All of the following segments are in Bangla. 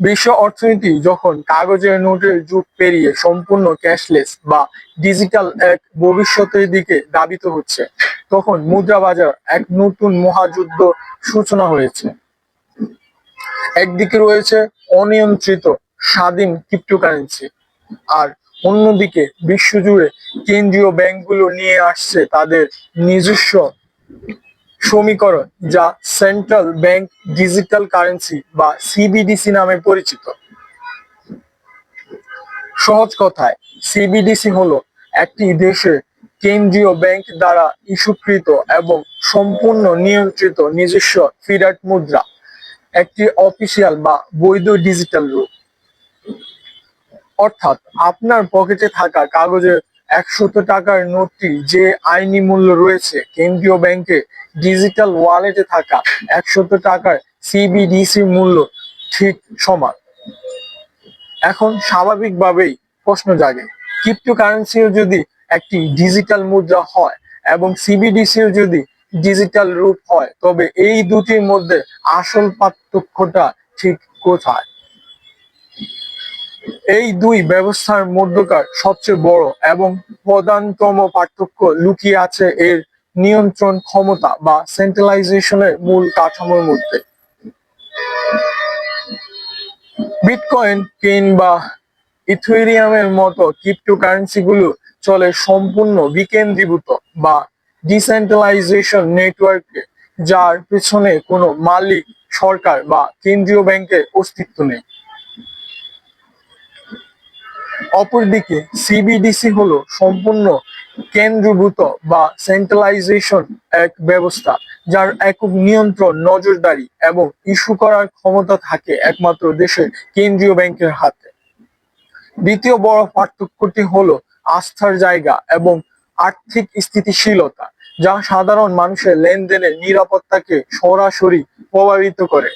বিশ্ব অর্থনীতি যখন কাগজের নোটের যুগ পেরিয়ে সম্পূর্ণ ক্যাশলেস বা ডিজিটাল এক ভবিষ্যতের দিকে ধাবিত হচ্ছে, তখন মুদ্রা বাজার এক নতুন মহাযুদ্ধ সূচনা হয়েছে। একদিকে রয়েছে অনিয়ন্ত্রিত স্বাধীন ক্রিপ্টোকারেন্সি, আর অন্যদিকে বিশ্বজুড়ে কেন্দ্রীয় ব্যাংকগুলো নিয়ে আসছে তাদের নিজস্ব সমীকরণ, যা সেন্ট্রাল ব্যাংক ডিজিটাল কারেন্সি বা সিবিডিসি নামে পরিচিত। সহজ কথায়, সিবিডিসি হলো একটি দেশের কেন্দ্রীয় ব্যাংক দ্বারা ইস্যুকৃত এবং সম্পূর্ণ নিয়ন্ত্রিত নিজস্ব ফিয়াট মুদ্রা, একটি অফিসিয়াল বা বৈধ ডিজিটাল রূপ। অর্থাৎ আপনার পকেটে থাকা কাগজের 100 টাকার নোটটি যে আইনি মূল্য রয়েছে, কেন্দ্রীয় ব্যাংকে ডিজিটাল ওয়ালেটে থাকা 100 টাকার সিবিডিসির মূল্য ঠিক সমান। এখন স্বাভাবিকভাবেই প্রশ্ন জাগে, ক্রিপ্টোকারেন্সিও যদি একটি ডিজিটাল মুদ্রা হয় এবং সিবিডিসিও যদি ডিজিটাল রূপ হয়, তবে এই দুটির মধ্যে আসল পার্থক্যটা ঠিক কোথায়? এই দুই ব্যবস্থার মধ্যকার সবচেয়ে বড় এবং প্রধানতম পার্থক্য লুকিয়ে আছে এর নিয়ন্ত্রণ ক্ষমতা বা সেন্ট্রালাইজেশনের মূল কাঠামোর মধ্যে। বিটকয়েন কিংবা ইথেরিয়ামের মতো ক্রিপ্টোকারেন্সিগুলো চলে সম্পূর্ণ বিকেন্দ্রীভূত বা ডিসেন্ট্রালাইজেশন নেটওয়ার্কে, যার পেছনে কোনো মালিক, সরকার বা কেন্দ্রীয় ব্যাংকের অস্তিত্ব নেই। অপরদিকে সিবিডিসি হলো সম্পূর্ণ কেন্দ্রীভূত বা সেন্ট্রালাইজেশন এক ব্যবস্থা, যার একক নিয়ন্ত্রণ, নজরদারি এবং ইস্যু করার ক্ষমতা থাকে একমাত্র দেশের কেন্দ্রীয় ব্যাংকের হাতে। দ্বিতীয় বড় পার্থক্যটি হলো আস্থার জায়গা এবং আর্থিক স্থিতিশীলতা, যা সাধারণ মানুষের লেনদেনের নিরাপত্তাকে সরাসরি প্রভাবিত করে।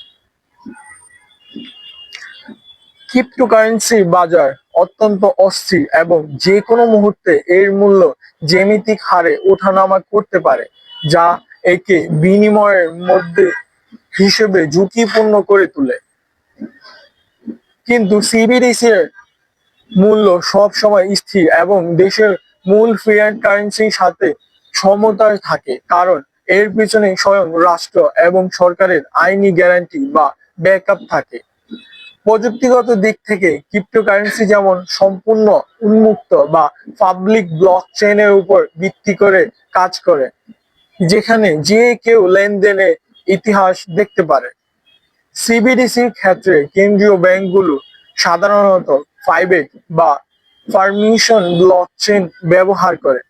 ক্রিপ্টোকারেন্সি বাজার অত্যন্ত অস্থির এবং যে কোনো মুহূর্তে এর মূল্য জ্যামিতিক হারে ওঠানামা করতে পারে, যা একে বিনিময়ের মধ্যে হিসেবে ঝুঁকিপূর্ণ করে তোলে। কিন্তু সিবিডিসি এর মূল্য সব সময় স্থির এবং দেশের মূল ফিয়াট কারেন্সির সাথে সমতায় থাকে, কারণ এর পিছনে স্বয়ং রাষ্ট্র এবং সরকারের আইনি গ্যারান্টি বা ব্যাকআপ থাকে। প্রযুক্তিগত দিক থেকে ক্রিপ্টোকারেন্সি যেমন সম্পূর্ণ উন্মুক্ত বা পাবলিক ব্লকচেইনের উপর ভিত্তি করে কাজ করে, যেখানে যে কেউ লেনদেনের ইতিহাস দেখতে পারে। সিবিডিসির ক্ষেত্রে কেন্দ্রীয় ব্যাংকগুলো সাধারণত প্রাইভেট বা পারমিশন ব্লকচেইন ব্যবহার করে,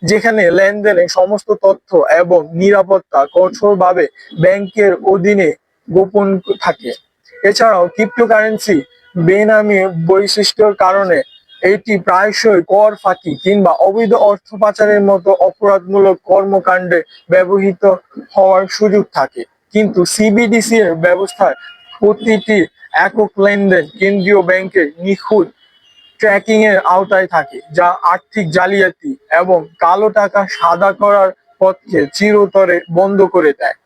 যেখানে লেনদেনের সমস্ত তথ্য এবং নিরাপত্তা কঠোরভাবে ব্যাংকের অধীনে গোপন থাকে। এছাড়াও ক্রিপ্টোকারেন্সি বেনামি বৈশিষ্ট্যের কারণে এটি প্রায়শই কর ফাঁকি কিংবা অবৈধ অর্থ পাচারের মতো অপরাধমূলক কর্মকাণ্ডে ব্যবহৃত হওয়ার সুযোগ থাকে। কিন্তু সিবিডিসি এর ব্যবস্থায় প্রতিটি একক লেনদেন কেন্দ্রীয় ব্যাংকের নিখুঁত ট্র্যাকিং এর আওতায় থাকে, যা আর্থিক জালিয়াতি এবং কালো টাকা সাদা করার পথকে চিরতরে বন্ধ করে দেয়।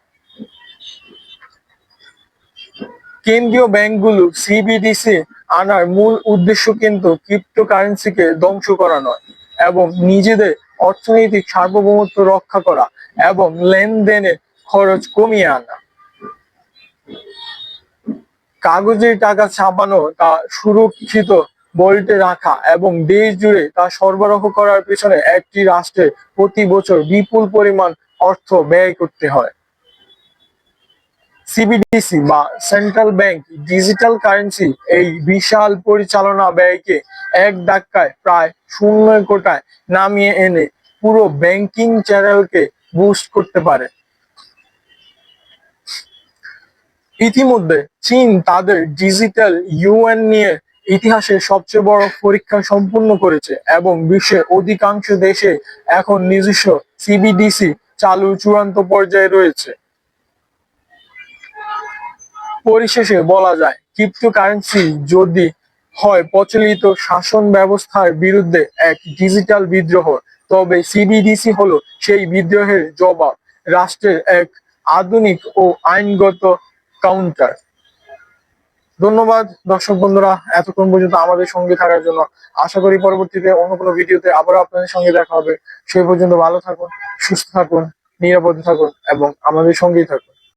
কেন্দ্রীয় ব্যাংকগুলো সিবিডিসি আনার মূল উদ্দেশ্য কিন্তু ক্রিপ্টোকারেন্সিকে ধ্বংস করা নয়, এবং নিজেদের অর্থনৈতিক সার্বভৌমত্ব রক্ষা করা এবং লেনদেনের খরচ কমিয়ে আনা। কাগজের টাকা ছাপানো, তা সুরক্ষিত ভল্টে রাখা এবং দেশ জুড়ে তা সরবরাহ করার পেছনে একটি রাষ্ট্রের প্রতি বছর বিপুল পরিমাণ অর্থ ব্যয় করতে হয়। সিবিডিসি বা সেন্ট্রাল ব্যাংক ডিজিটাল কারেন্সি এই বিশাল পরিচালনা ব্যয়কে এক ধাক্কায় প্রায় শূন্য কোটায় নামিয়ে এনে পুরো ব্যাংকিং চ্যানেলকে বুস্ট করতে পারে। ইতিমধ্যে চীন তাদের ডিজিটাল ইউয়ান নিয়ে ইতিহাসের সবচেয়ে বড় পরীক্ষা সম্পূর্ণ করেছে এবং বিশ্বের অধিকাংশ দেশে এখন নিজস্ব সিবিডিসি চালুর চূড়ান্ত পর্যায়ে রয়েছে। পরিশেষে বলা যায়, ক্রিপ্টোকারেন্সি যদি হয় প্রচলিত শাসন ব্যবস্থার বিরুদ্ধে এক ডিজিটাল বিদ্রোহ, তবে সিবিডিসি হলো সেই বিদ্রোহের জবাব, রাষ্ট্রের এক আধুনিক ও আইনগত কাউন্টার। ধন্যবাদ দর্শক বন্ধুরা এতক্ষণ পর্যন্ত আমাদের সঙ্গে থাকার জন্য। আশা করি পরবর্তীতে অন্য কোনো ভিডিওতে আবারও আপনাদের সঙ্গে দেখা হবে। সেই পর্যন্ত ভালো থাকুন, সুস্থ থাকুন, নিরাপদে থাকুন এবং আমাদের সঙ্গেই থাকুন।